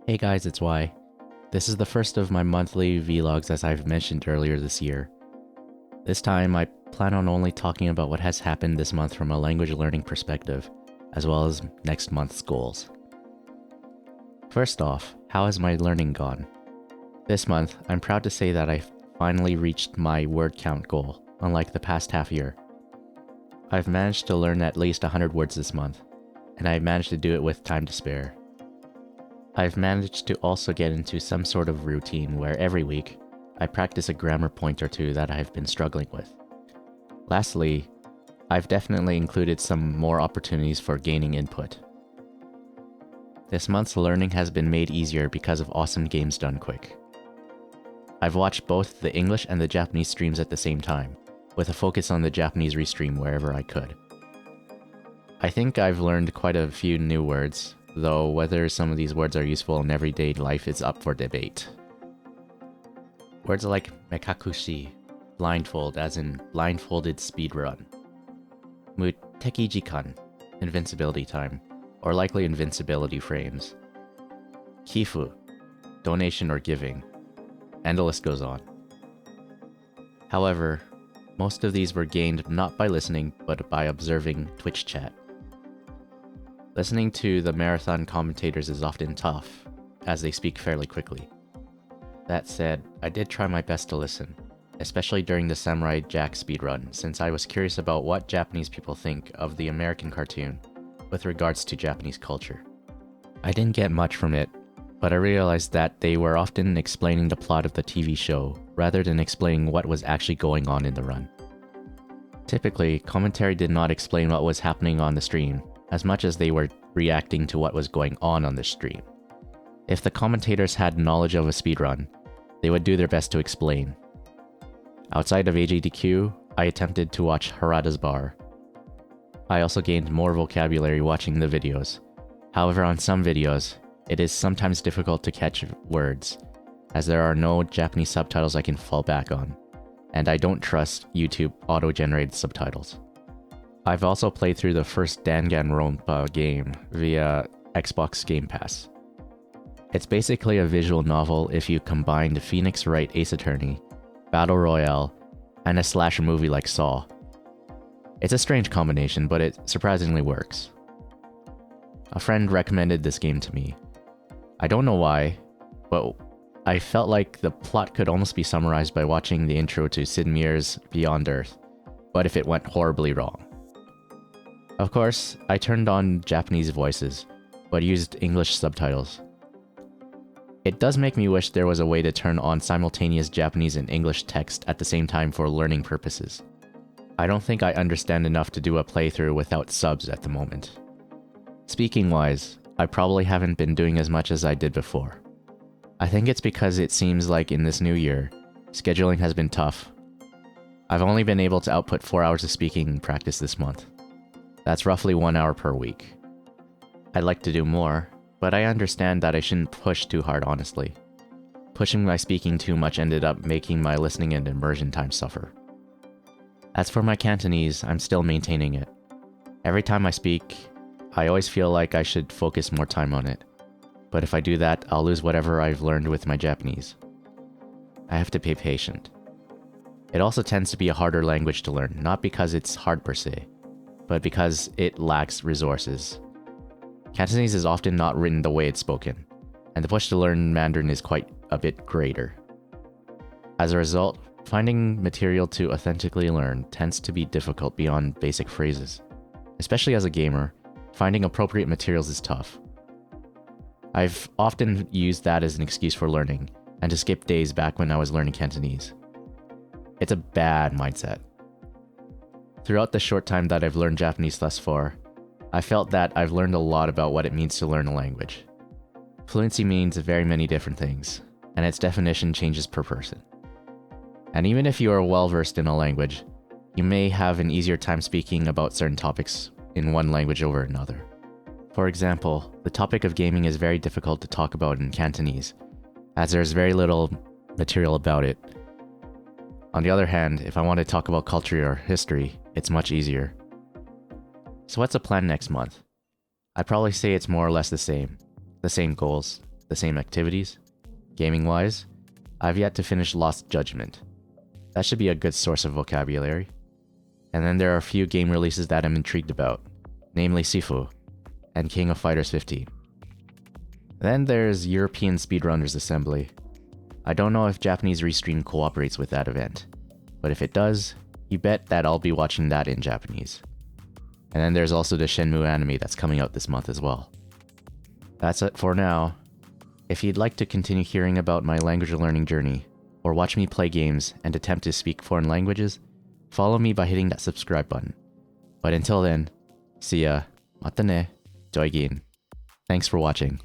Hey guys, it's Y. This is the first of my monthly vlogs as I've mentioned earlier this year. This time I plan on only talking about what has happened this month from a language learning perspective, as well as next month's goals. First off, how has my learning gone? This month, I'm proud to say that I finally reached my word count goal, unlike the past half year. I've managed to learn at least 100 words this month, and I managed to do it with time to spare. I've managed to also get into some sort of routine where every week, I practice a grammar point or two that I've been struggling with. Lastly, I've definitely included some more opportunities for gaining input. This month's learning has been made easier because of awesome games done quick. I've watched both the English and the Japanese streams at the same time, with a focus on the Japanese restream wherever I could. I think I've learned quite a few new words, though whether some of these words are useful in everyday life is up for debate. Words like mekakushi, blindfold as in blindfolded speedrun, muteki jikan, invincibility time, or likely invincibility frames, kifu, donation or giving, and the list goes on. However, most of these were gained not by listening, but by observing Twitch chat. Listening to the marathon commentators is often tough, as they speak fairly quickly. That said, I did try my best to listen, especially during the Samurai Jack speedrun, since I was curious about what Japanese people think of the American cartoon with regards to Japanese culture. I didn't get much from it, but I realized that they were often explaining the plot of the TV show rather than explaining what was actually going on in the run. Typically, commentary did not explain what was happening on the stream, as much as they were reacting to what was going on the stream. If the commentators had knowledge of a speedrun, they would do their best to explain. Outside of AJDQ, I attempted to watch Harada's Bar. I also gained more vocabulary watching the videos. However, on some videos, it is sometimes difficult to catch words, as there are no Japanese subtitles I can fall back on, and I don't trust YouTube auto-generated subtitles. I've also played through the first Danganronpa game via Xbox Game Pass. It's basically a visual novel if you combined Phoenix Wright Ace Attorney, Battle Royale, and a slasher movie like Saw. It's a strange combination, but it surprisingly works. A friend recommended this game to me. I don't know why, but I felt like the plot could almost be summarized by watching the intro to Sid Meier's Beyond Earth, but if it went horribly wrong. Of course, I turned on Japanese voices, but used English subtitles. It does make me wish there was a way to turn on simultaneous Japanese and English text at the same time for learning purposes. I don't think I understand enough to do a playthrough without subs at the moment. Speaking-wise, I probably haven't been doing as much as I did before. I think it's because it seems like in this new year, scheduling has been tough. I've only been able to output 4 hours of speaking practice this month. That's roughly 1 hour per week. I'd like to do more, but I understand that I shouldn't push too hard, honestly. Pushing my speaking too much ended up making my listening and immersion time suffer. As for my Cantonese, I'm still maintaining it. Every time I speak, I always feel like I should focus more time on it. But if I do that, I'll lose whatever I've learned with my Japanese. I have to be patient. It also tends to be a harder language to learn, not because it's hard per se, but because it lacks resources. Cantonese is often not written the way it's spoken, and the push to learn Mandarin is quite a bit greater. As a result, finding material to authentically learn tends to be difficult beyond basic phrases. Especially as a gamer, finding appropriate materials is tough. I've often used that as an excuse for learning, and to skip days back when I was learning Cantonese. It's a bad mindset. Throughout the short time that I've learned Japanese thus far, I felt that I've learned a lot about what it means to learn a language. Fluency means very many different things, and its definition changes per person. And even if you are well versed in a language, you may have an easier time speaking about certain topics in one language over another. For example, the topic of gaming is very difficult to talk about in Cantonese, as there's very little material about it. On the other hand, if I want to talk about culture or history, it's much easier. So what's the plan next month? I'd probably say it's more or less the same goals, the same activities. Gaming-wise, I've yet to finish Lost Judgment. That should be a good source of vocabulary. And then there are a few game releases that I'm intrigued about, namely Sifu and King of Fighters 15. Then there's European Speedrunners Assembly. I don't know if Japanese Restream cooperates with that event, but if it does, you bet that I'll be watching that in Japanese. And then there's also the Shenmue anime that's coming out this month as well. That's it for now. If you'd like to continue hearing about my language learning journey, or watch me play games and attempt to speak foreign languages, follow me by hitting that subscribe button. But until then, see ya, mata ne, joigin. Thanks for watching.